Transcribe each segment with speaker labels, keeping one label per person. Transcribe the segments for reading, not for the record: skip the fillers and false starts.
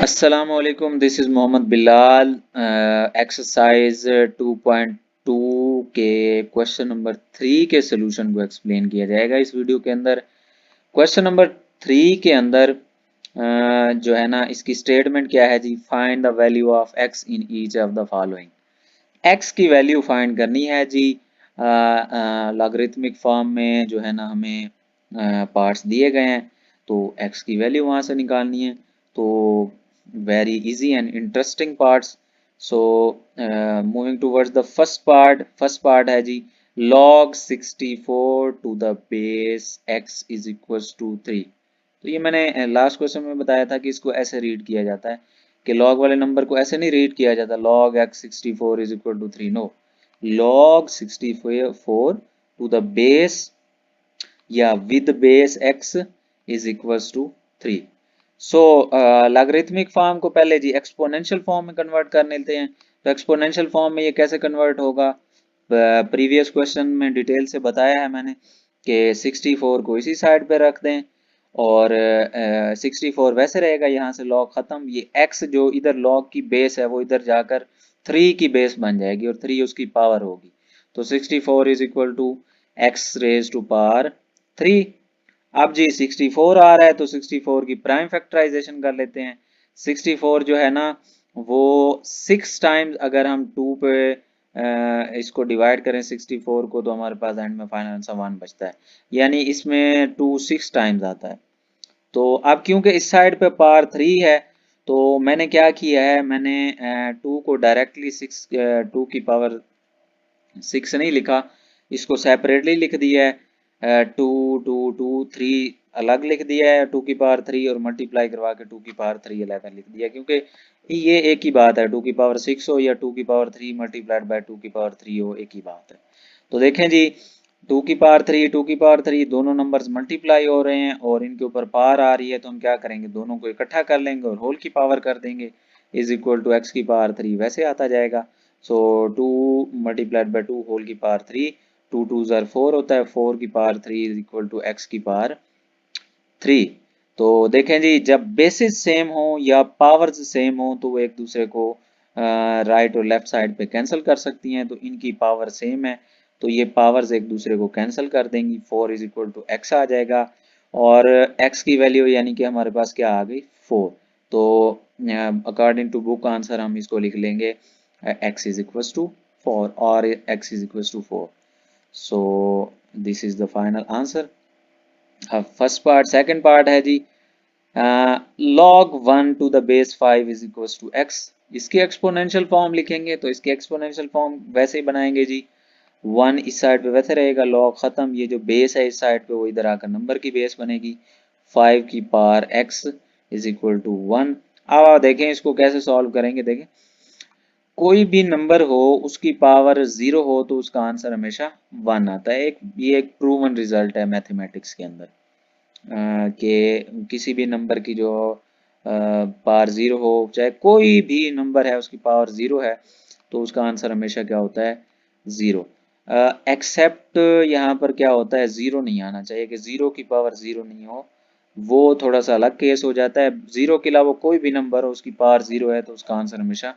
Speaker 1: अस्सलामुअलैकुम, this is Mohammad Bilal. Exercise 2.2 के question number 3 के सोल्यूशन को एक्सप्लेन किया जाएगा इस वीडियो के अंदर। क्वेश्चन नंबर 3 के अंदर जो है ना, इसकी स्टेटमेंट क्या है जी? Find the value of x in each of the following. X की वैल्यू फाइंड करनी है जी। लॉगरिथमिक फॉर्म में जो है ना, हमें पार्ट्स दिए गए हैं, तो एक्स की वैल्यू वहाँ से निकालनी है। तो very easy and interesting parts. So moving towards the first part है जी, log 64 to the base x is equal to 3। तो ये मैंने लास्ट क्वेश्चन में बताया था कि इसको ऐसे रीड किया जाता है कि log वाले नंबर को ऐसे नहीं रीड किया जाता log x 64 is equal to 3। No, log 64 to the base या with base x is equals to 3। So logarithmic form को पहले जी एक्सपोनेंशियल फॉर्म में कन्वर्ट कर लेते हैं। तो एक्सपोनेंशियल फॉर्म में ये कैसे कन्वर्ट होगा? प्रीवियस क्वेश्चन में डिटेल से बताया है मैंने कि 64 को इसी साइड पे रख दें और 64 वैसे रहेगा, यहाँ से log खत्म। ये x जो इधर log की बेस है वो इधर जाकर 3 की बेस बन जाएगी और 3 उसकी पावर होगी। तो 64 is equal to X raise to power 3। अब जी 64 आ रहा है तो 64 की प्राइम फैक्टराइजेशन कर लेते हैं। 64 जो है ना, वो 6 टाइम्स अगर हम 2 पे इसको डिवाइड करें 64 को, तो हमारे पास एंड में फाइनल आंसर 1 बचता है। यानी इसमें 2 6 टाइम्स आता है। तो अब क्योंकि इस साइड पे पावर 3 है, तो मैंने क्या किया है, मैंने 2 को डायरेक्टली 2 की पावर 6 नहीं लिखा, इसको सेपरेटली लिख दिया है। 2 2 2 3 अलग लिख दिया है 2 की पावर 3, और मल्टीप्लाई करवा के 2 की पावर 3 अलग लिख दिया, क्योंकि ये एक ही बात है। 2 की पावर 6 हो या 2 की पावर 3 मल्टीप्लाइड बाय 2 की पावर 3 हो, एक ही बात है। तो देखें जी, 2 की पावर 3 2 की पावर 3 दोनों नंबर्स मल्टीप्लाई हो रहे हैं और इनके ऊपर पावर आ रही है, तो हम क्या करेंगे, दोनों को इकट्ठा कर लेंगे और होल की पावर कर देंगे, इज इक्वल टू एक्स की पावर 3 वैसे आता जाएगा। सो 2 मल्टीप्लाइड बाय 2 होल की पावर 3, 2 2 ज़र 4 होता है, 4 की power 3 is equal to X की पावर 3। तो देखें जी, जब बेसिस सेम हो या पावर्स सेम हो तो वो एक दूसरे को राइट और लेफ्ट साइड पे कैंसिल कर सकती हैं। तो इनकी पावर सेम है, तो ये पावर्स एक दूसरे को कैंसिल कर देंगी। 4 इज इक्वल टू एक्स आ जाएगा और x की वैल्यू यानी कि हमारे पास क्या आ गई, 4। तो अकॉर्डिंग टू बुक आंसर हम इसको लिख लेंगे x इज इक्वल टू 4 और x is equal to 4। So this is the final answer. अब फर्स्ट पार्ट, सेकंड पार्ट है जी, log 1 to the base 5 is equal to x। इसकी एक्सपोनेंशियल फॉर्म लिखेंगे, तो इसकी एक्सपोनेंशियल फॉर्म वैसे ही बनाएंगे जी। 1 इस साइड पे वैसे रहेगा, log खत्म, ये जो बेस है इस साइड पे वो इधर आकर नंबर की बेस बनेगी। 5 की power x is equal to 1। अब आप देखें इसको कैसे सॉल्व करेंगे। देखें, कोई भी नंबर हो उसकी पावर 0 हो तो उसका आंसर हमेशा 1 आता है। ये एक प्रूवन रिजल्ट है मैथमेटिक्स के अंदर कि किसी भी नंबर की जो पावर 0 हो, चाहे कोई भी नंबर है उसकी पावर 0 है, तो उसका आंसर हमेशा क्या होता है, 0। एक्सेप्ट यहाँ पर क्या होता है, 0 नहीं आना चाहिए, कि 0 की पावर 0 नहीं हो, वो थोड़ा सा अलग केस हो जाता है। 0 के अलावा कोई भी नंबर हो उसकी पावर 0 है तो उसका आंसर हमेशा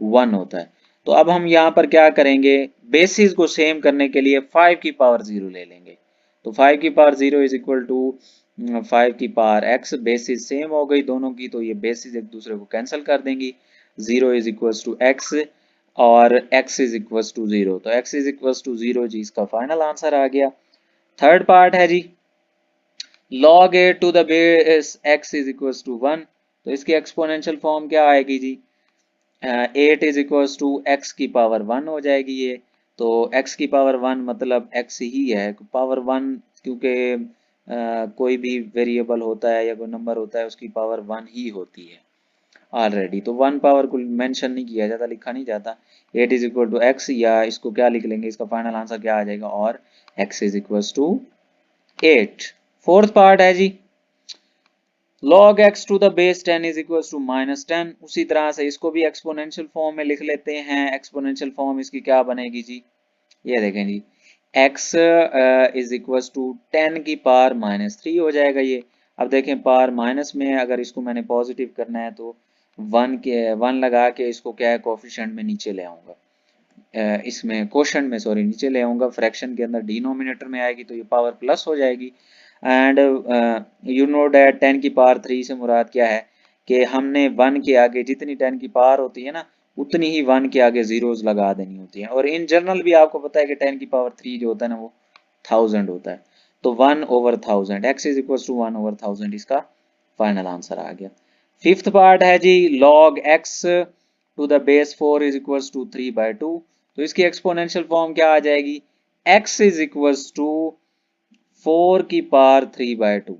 Speaker 1: 1 होता है। तो अब हम यहाँ पर क्या करेंगे, बेसिस को सेम करने के लिए 5 की पावर 0 ले लेंगे। तो 5 की पावर 0 इज इक्वल टू 5 की पावर x। बेसिस सेम हो गई दोनों की, तो ये बेसिस एक दूसरे को कैंसिल कर देंगी। 0 इज इक्वल टू x और x इज इक्वल टू 0, तो x इज इक्वल टू 0 जी, इसका फाइनल आंसर आ गया। थर्ड पार्ट है जी, log a to the base x is equal to 1। तो इसकी एक्सपोनेंशियल फॉर्म क्या आएगी जी, 8 इज इक्वल टू एक्स की पावर 1 हो जाएगी ये। तो x की पावर 1 मतलब x ही है, पावर 1, क्योंकि कोई भी वेरिएबल होता है या कोई नंबर होता है उसकी पावर 1 ही होती है ऑलरेडी। तो 1 पावर को मेंशन नहीं किया जाता, लिखा नहीं जाता। 8 इज इक्वल टू एक्स, या इसको क्या लिख लेंगे, इसका फाइनल आंसर क्या आ जाएगा, और x is equal to 8। Fourth part है जी, log x to the base 10 is equal to minus 10। उसी तरह से इसको भी एक्सपोनेंशियल फॉर्म में लिख लेते हैं। एक्सपोनेंशियल फॉर्म इसकी क्या बनेगी जी, ये देखें जी, x इज इक्वल टू 10 की पावर माइनस 3 हो जाएगा ये। अब देखें पावर माइनस में अगर इसको मैंने पॉजिटिव करना है तो वन लगा के इसको क्या है कोफिशिएंट में नीचे ले आऊँगा, इसमें क्वोशंट में सॉरी नीचे ले आऊँगा, फ्रैक्शन के अंदर डिनोमिनेटर में आएगी तो ये पावर प्लस हो जाएगी। एंड यू नो डैट 10 की पावर 3 से मुराद क्या है कि हमने 1 के आगे जितनी 10 की पावर होती है ना उतनी ही 1 के आगे जीरोस लगा देनी होती है। और इन जनरल भी आपको पता है कि 10 की पावर 3 जो होता है ना वो 1000 होता है। तो 1/1000 x इज इक्वल टू 1/1000 इसका फाइनल आंसर आ गया। फिफ्थ पार्ट है जी log x to the base 4 is equal to 3/2। तो इसकी एक्सपोनेंशियल फॉर्म क्या आ जाएगी, x इज इक्वल टू 4 की पावर 3/2।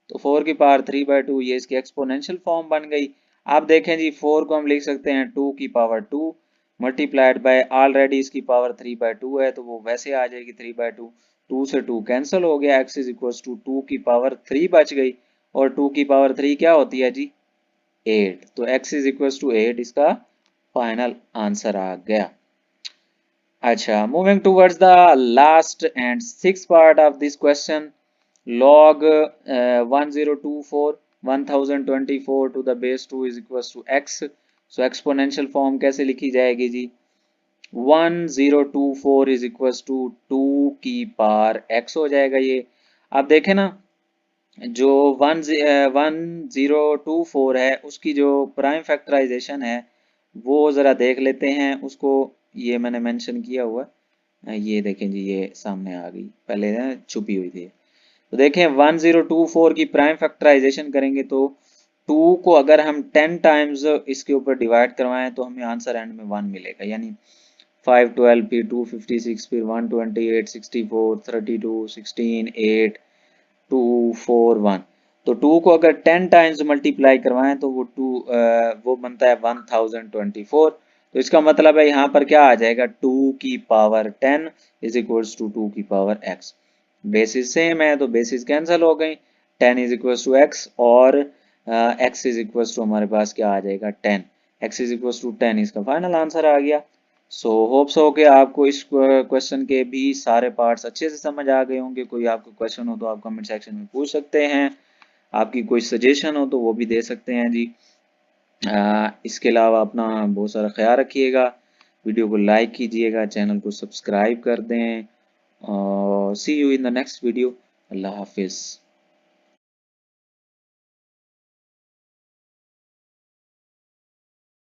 Speaker 1: तो 4 की पावर 3/2 ये इसकी एक्सपोनेंशियल फॉर्म बन गई। आप देखें जी 4 को हम लिख सकते हैं 2 की पावर 2 मल्टीप्लाइड बाय ऑलरेडी इसकी पावर 3/2 है तो वो वैसे आ जाएगी 3/2। 2 से 2 कैंसिल हो गया, x इज इक्वल टू 2 की पावर 3 बच गई और 2 की पावर 3 क्या होती है जी 8। तो x इज इक्वल टू 8 इसका फाइनल आंसर आ गया। अच्छा, moving towards the last end six part of this question, log 1024 1024 to the base 2 is equal to x। So exponential form कैसे लिखी जाएगी जी, 1024 इज इक्वल टू 2 की पावर x हो जाएगा। ये आप देखें ना जो 1024 है उसकी जो प्राइम फैक्टराइजेशन है वो ज़रा देख लेते हैं उसको। ये मैंने मेंशन किया हुआ है, ये देखें जी ये सामने आ गई, पहले ना छुपी हुई थी। तो देखें 1024 की प्राइम फैक्टराइजेशन करेंगे तो 2 को अगर हम 10 टाइम्स इसके ऊपर डिवाइड करवाएं तो हमें आंसर एंड में 1 मिलेगा, यानी 512 फिर 256 फिर 128 64 32 16 8 2 4 1। तो 2 को अगर 10 टाइम्स मल्टीप्लाई करवाएं तो वो वो बनता है 1024। तो इसका मतलब है यहाँ पर क्या आ जाएगा 2 की पावर 10 इज इक्वल्स टू 2 की पावर x। बेसिस सेम है तो बेसिस कैंसिल हो गई, 10 इज इक्वल्स टू x और x इज इक्वल्स टू हमारे पास क्या आ जाएगा 10, x इज इक्वल्स टू 10 इसका फाइनल आंसर आ गया। सो होप्स हो कि आपको इस क्वेश्चन के भी सारे पार्ट्स अच्छे से समझ आ गए होंगे। कोई आपको क्वेश्चन हो तो आप कमेंट सेक्शन में पूछ सकते हैं, आपकी कोई सजेशन हो तो वो भी दे सकते हैं जी। इसके अलावा अपना बहुत सारा ख्याल रखिएगा, वीडियो को लाइक कीजिएगा, चैनल को सब्सक्राइब कर दें और see you in the next video. अल्लाह हाफिज़।